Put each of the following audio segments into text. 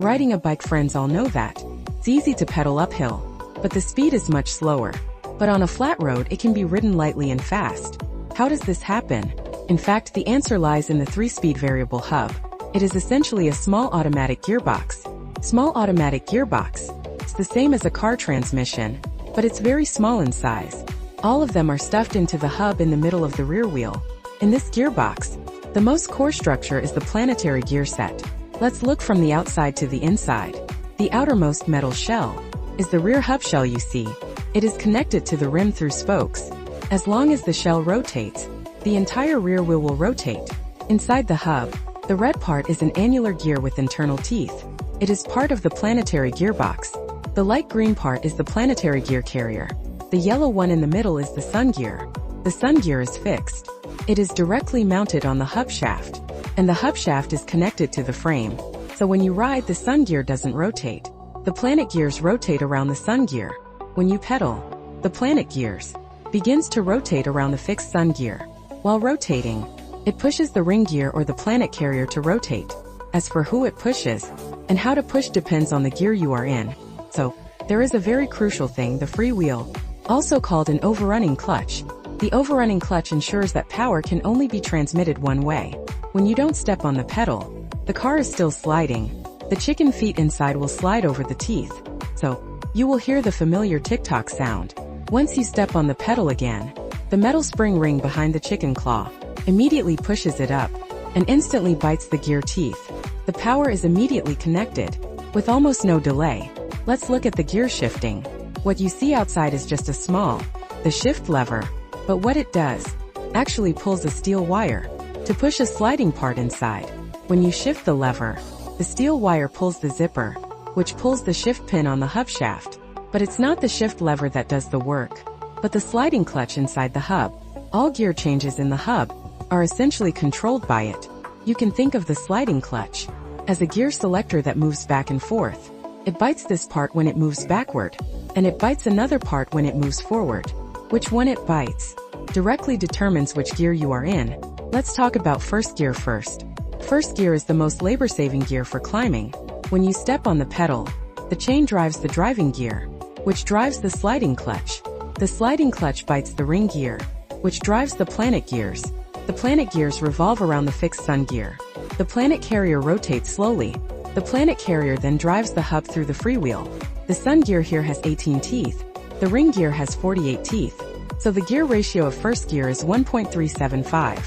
Riding a bike, friends all know that. It's easy to pedal uphill, but the speed is much slower. But on a flat road it can be ridden lightly and fast. How does this happen? In fact, the answer lies in the 3-speed variable hub. It is essentially a small automatic gearbox. Small automatic gearbox. It's the same as a car transmission, but it's very small in size. All of them are stuffed into the hub in the middle of the rear wheel. In this gearbox, the most core structure is the planetary gear set. Let's look from the outside to the inside. The outermost metal shell is the rear hub shell you see. It is connected to the rim through spokes. As long as the shell rotates, the entire rear wheel will rotate. Inside the hub, the red part is an annular gear with internal teeth. It is part of the planetary gearbox. The light green part is the planetary gear carrier. The yellow one in the middle is the sun gear. The sun gear is fixed. It is directly mounted on the hub shaft, and the hub shaft is connected to the frame. So when you ride, the sun gear doesn't rotate. The planet gears rotate around the sun gear. When you pedal, the planet gears begins to rotate around the fixed sun gear. While rotating, it pushes the ring gear or the planet carrier to rotate. As for who it pushes and how to push depends on the gear you are in. So, there is a very crucial thing, the freewheel, also called an overrunning clutch. The overrunning clutch ensures that power can only be transmitted one way. When you don't step on the pedal, the car is still sliding. The chicken feet inside will slide over the teeth. So, you will hear the familiar tick-tock sound. Once you step on the pedal again, the metal spring ring behind the chicken claw immediately pushes it up and instantly bites the gear teeth. The power is immediately connected, with almost no delay. Let's look at the gear shifting. What you see outside is just the shift lever, but what it does actually pulls a steel wire to push a sliding part inside. When you shift the lever, the steel wire pulls the zipper, which pulls the shift pin on the hub shaft. But it's not the shift lever that does the work, but the sliding clutch inside the hub. All gear changes in the hub are essentially controlled by it. You can think of the sliding clutch as a gear selector that moves back and forth. It bites this part when it moves backward, and it bites another part when it moves forward. Which one it bites directly determines which gear you are in. Let's talk about first gear first. First gear is the most labor-saving gear for climbing. When you step on the pedal, the chain drives the driving gear, which drives the sliding clutch. The sliding clutch bites the ring gear, which drives the planet gears. The planet gears revolve around the fixed sun gear. The planet carrier rotates slowly. The planet carrier then drives the hub through the freewheel. The sun gear here has 18 teeth. The ring gear has 48 teeth. So the gear ratio of first gear is 1.375,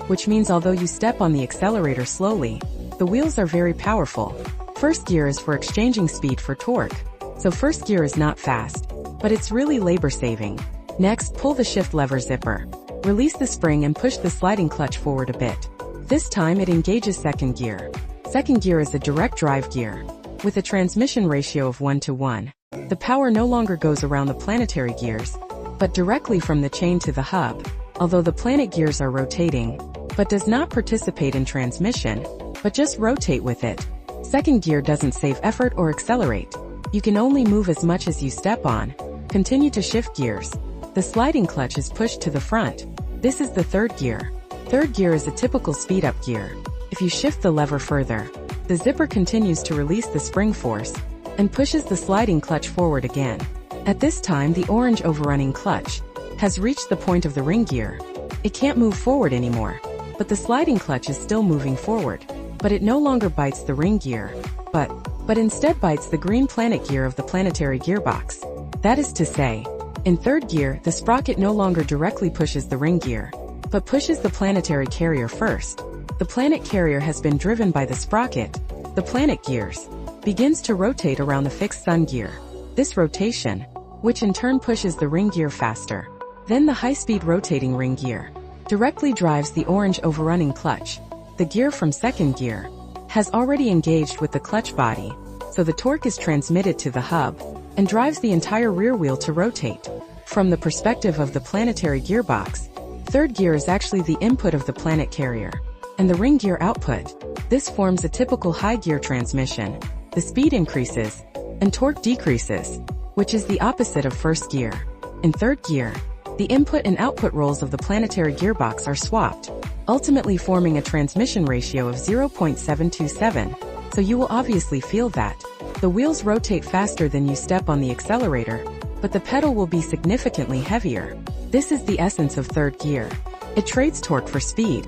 which means although you step on the accelerator slowly, the wheels are very powerful. First gear is for exchanging speed for torque. So first gear is not fast, but it's really labor-saving. Next, pull the shift lever zipper. Release the spring and push the sliding clutch forward a bit. This time it engages second gear. Second gear is a direct drive gear, with a transmission ratio of 1:1. The power no longer goes around the planetary gears, but directly from the chain to the hub. Although the planet gears are rotating, but does not participate in transmission, but just rotate with it. Second gear doesn't save effort or accelerate. You can only move as much as you step on. Continue to shift gears. The sliding clutch is pushed to the front. This is the third gear. Third gear is a typical speed-up gear. If you shift the lever further, the zipper continues to release the spring force and pushes the sliding clutch forward again. At this time, the orange overrunning clutch has reached the point of the ring gear. It can't move forward anymore, but the sliding clutch is still moving forward. But it no longer bites the ring gear, but instead bites the green planet gear of the planetary gearbox. That is to say, in third gear, the sprocket no longer directly pushes the ring gear, but pushes the planetary carrier first. The planet carrier has been driven by the sprocket. The planet gears begins to rotate around the fixed sun gear. This rotation, which in turn pushes the ring gear faster. Then the high-speed rotating ring gear directly drives the orange overrunning clutch. The gear from second gear has already engaged with the clutch body, so the torque is transmitted to the hub and drives the entire rear wheel to rotate. From the perspective of the planetary gearbox, third gear is actually the input of the planet carrier, and the ring gear output. This forms a typical high gear transmission. The speed increases, and torque decreases, which is the opposite of first gear. In third gear, the input and output roles of the planetary gearbox are swapped, ultimately forming a transmission ratio of 0.727. so you will obviously feel that. The wheels rotate faster than you step on the accelerator, but the pedal will be significantly heavier. This is the essence of third gear. It trades torque for speed.